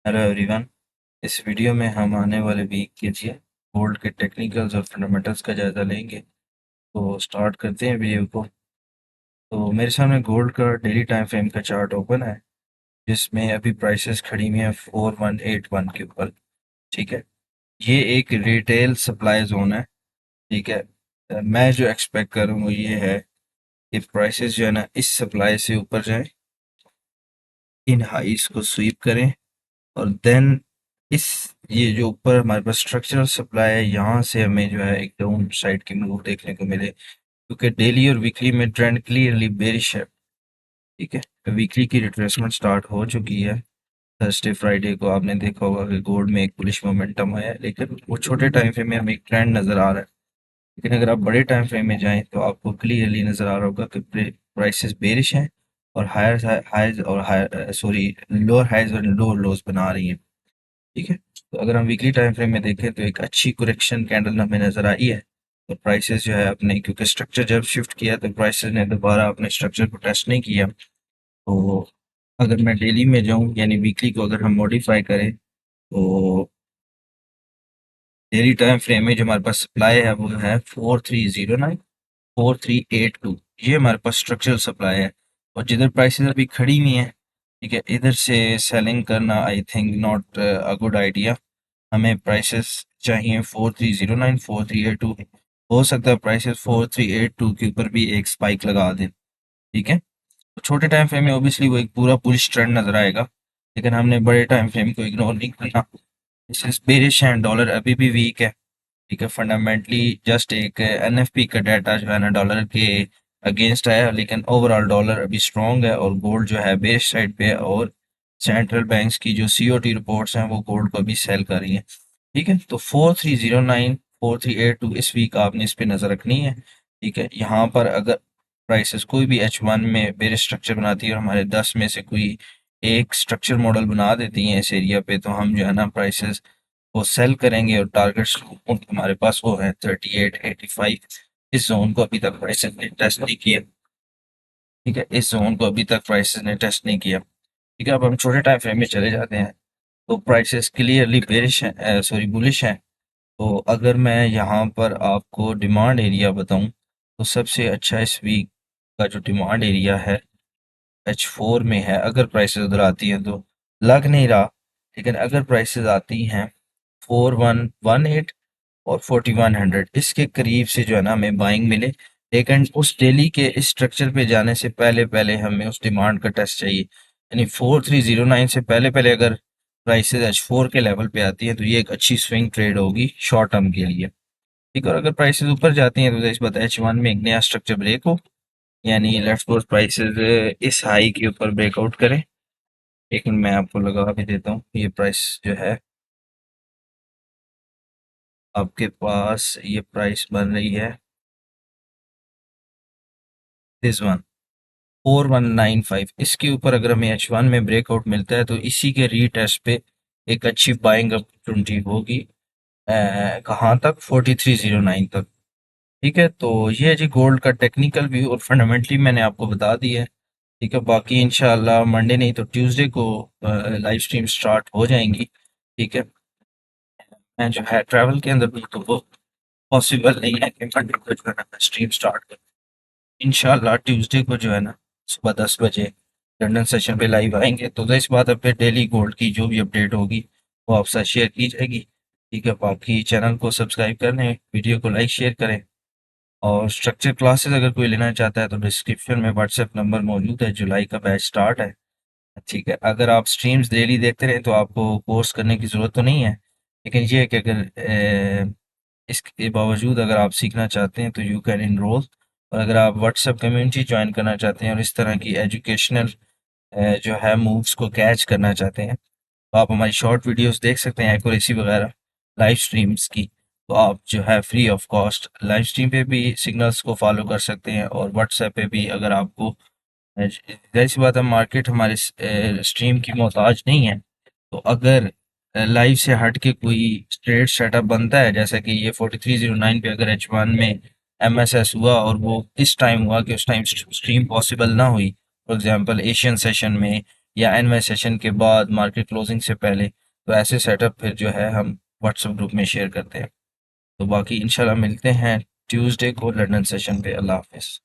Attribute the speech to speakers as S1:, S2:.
S1: Hello everyone. इस video में हम आने वाले वीक के लिए गोल्ड के टेक्निकल्स और फंडामेंटल्स का जायज़ा लेंगे। तो स्टार्ट करते हैं वीडियो को। तो मेरे सामने गोल्ड का डेली टाइम फ्रेम का चार्ट ओपन है, जिसमें अभी प्राइसेस खड़ी हुई हैं 4181 के ऊपर। ठीक है, ये एक रिटेल सप्लाई जोन है। ठीक है, मैं जो एक्सपेक्ट करूँ वो ये है कि प्राइसेस जो है ना इस सप्लाई से ऊपर जाएं, इन हाइस को स्वीप करें, और देन इस ये जो ऊपर हमारे पास स्ट्रक्चरल सप्लाई है, यहाँ से हमें जो है एक डाउन साइड की मूव देखने को मिले, क्योंकि डेली और वीकली में ट्रेंड क्लियरली बेरिश है। ठीक है, वीकली की रिट्रेसमेंट स्टार्ट हो चुकी है। थर्सडे फ्राइडे को आपने देखा होगा कि गोल्ड में एक बुलिश मोमेंटम आया है, लेकिन वो छोटे टाइम फ्रेम में हमें एक ट्रेंड नज़र आ रहा है। लेकिन अगर आप बड़े टाइम फ्रेम में जाएं तो आपको क्लियरली नज़र आ रहा होगा कि प्राइसेस बेरिश हैं, और हायर हाइज और हायर सॉरी लोअर हाइज और लोअर लोज बना रही हैं। ठीक है, तो अगर हम वीकली टाइम फ्रेम में देखें तो एक अच्छी करेक्शन कैंडल हमें नजर आई है। तो प्राइसेस जो है अपने, क्योंकि स्ट्रक्चर जब शिफ्ट किया तो प्राइसेस ने दोबारा अपने स्ट्रक्चर को टेस्ट नहीं किया। तो अगर मैं डेली में जाऊं, यानी वीकली को अगर हम मॉडिफाई करें, तो डेली टाइम फ्रेम में जो हमारे पास सप्लाई है वो है 4309 4382। ये हमारे पास स्ट्रक्चरल सप्लाई है, और जिधर प्राइसेस अभी खड़ी हुई हैं, ठीक है, इधर से सेलिंग करना I think not a good idea. हमें प्राइसेस चाहिए 4309 4382। हो सकता है प्राइसेस 4382 के ऊपर भी एक स्पाइक लगा दें। ठीक है, तो छोटे टाइम फ्रेम में ऑब्वियसली वो एक पूरा बुलिश ट्रेंड नजर आएगा, लेकिन हमने बड़े टाइम फ्रेम को इग्नोर नहीं करना। इससे बेरिश है, डॉलर अभी भी वीक है। ठीक है, फंडामेंटली जस्ट एक एनएफपी का डाटा जो है ना डॉलर के अगेंस्ट है, लेकिन ओवरऑल डॉलर अभी स्ट्रांग है, और गोल्ड जो है बेरिश साइड पे है, और सेंट्रल बैंक्स की जो सीओटी रिपोर्ट्स हैं वो गोल्ड को भी सेल कर रही हैं। ठीक है, तो 4309 4382 इस वीक आपने इस पे नज़र रखनी है। ठीक है, यहाँ पर अगर प्राइसेस कोई भी H1 में बेरिश स्ट्रक्चर बनाती है और हमारे 10 में से कोई एक स्ट्रक्चर मॉडल बना देती हैं इस एरिया पे, तो हम जो है ना प्राइसेस को सेल करेंगे, और टारगेट्स हमारे पास वो है 3885। इस जोन को अभी तक प्राइसेस ने टेस्ट नहीं किया। ठीक है, इस जोन को अभी तक प्राइसेस ने टेस्ट नहीं किया। ठीक है, अब हम छोटे टाइम फ्रेम में चले जाते हैं। तो प्राइसेस क्लियरली बेरिश हैं, सॉरी बुलिश हैं। तो अगर मैं यहाँ पर आपको डिमांड एरिया बताऊं, तो सबसे अच्छा इस वीक का जो डिमांड एरिया है H4 में है। अगर प्राइसेस उधर आती हैं तो लग नहीं रहा, लेकिन अगर प्राइसेस आती हैं 4118 और 4100 इसके करीब से जो है ना हमें बाइंग मिले, लेकिन उस डेली के इस स्ट्रक्चर पे जाने से पहले पहले हमें उस डिमांड का टेस्ट चाहिए। यानी 4309 से पहले पहले अगर प्राइसेस H4 के लेवल पे आती हैं तो ये एक अच्छी स्विंग ट्रेड होगी शॉर्ट टर्म के लिए। ठीक है, और अगर प्राइसेस ऊपर जाती हैं तो इस बात H1 में एक नया स्ट्रक्चर ब्रेक हो, यानी लेट्स सपोज प्राइसेस इस हाई के ऊपर ब्रेकआउट करें। एक मिनट मैं आपको लगा भी देता हूँ, ये प्राइस जो है आपके पास, ये प्राइस बन रही है दिस वन 4195। इसके ऊपर अगर हमें H1 में ब्रेकआउट मिलता है तो इसी के रीटेस्ट पे एक अच्छी बाइंग अपॉर्चुनिटी होगी। कहाँ तक? 4309 तक। ठीक है, तो ये है जी गोल्ड का टेक्निकल व्यू, और फंडामेंटली मैंने आपको बता दिया है। ठीक है, बाकी इंशाल्लाह मंडे नहीं तो ट्यूसडे को लाइव स्ट्रीम स्टार्ट हो जाएंगी। ठीक है, मैं जो है ट्रैवल के अंदर हूँ, तो वो पॉसिबल नहीं है कि मंडे को जो है ना स्ट्रीम स्टार्ट करूँ। इंशाल्लाह ट्यूसडे को जो है ना सुबह 10 बजे लंदन सेशन पे लाइव आएंगे, तो इस बात पे डेली गोल्ड की जो भी अपडेट होगी वो आपसे शेयर की जाएगी। ठीक है, बाकी चैनल को सब्सक्राइब कर लें, वीडियो को लाइक शेयर करें, और स्ट्रक्चर क्लासेस अगर कोई लेना चाहता है तो डिस्क्रिप्शन में व्हाट्सएप नंबर मौजूद है। जुलाई का बैच स्टार्ट है। ठीक है, अगर आप स्ट्रीम्स डेली देखते रहें तो आपको कोर्स करने की ज़रूरत तो नहीं है, लेकिन ये है कि अगर इसके बावजूद अगर आप सीखना चाहते हैं तो यू कैन इनरोल। और अगर आप व्हाट्सएप कम्युनिटी ज्वाइन करना चाहते हैं और इस तरह की एजुकेशनल जो है मूव्स को कैच करना चाहते हैं, तो आप हमारी शॉर्ट वीडियोस देख सकते हैं, एक्यूरेसी वगैरह लाइव स्ट्रीम्स की। तो आप जो है free of cost live stream पे भी सिग्नल्स को फॉलो कर सकते हैं, और व्हाट्सएप पे भी। अगर आपको जाहिर सी बात है, मार्केट हमारे स्ट्रीम की मोहताज नहीं है। तो अगर लाइव से हट के कोई ट्रेड सेटअप बनता है, जैसा कि ये 4309 पे अगर H1 में MSS हुआ और वो इस टाइम हुआ कि उस टाइम स्ट्रीम पॉसिबल ना हुई, फॉर एग्जांपल एशियन सेशन में या एनवाई सेशन के बाद मार्केट क्लोजिंग से पहले, तो ऐसे सेटअप फिर जो है हम व्हाट्सएप ग्रुप में शेयर करते हैं। तो बाकी इंशाल्लाह मिलते हैं ट्यूसडे को लंदन सेशन पे। अल्लाह हाफिज़।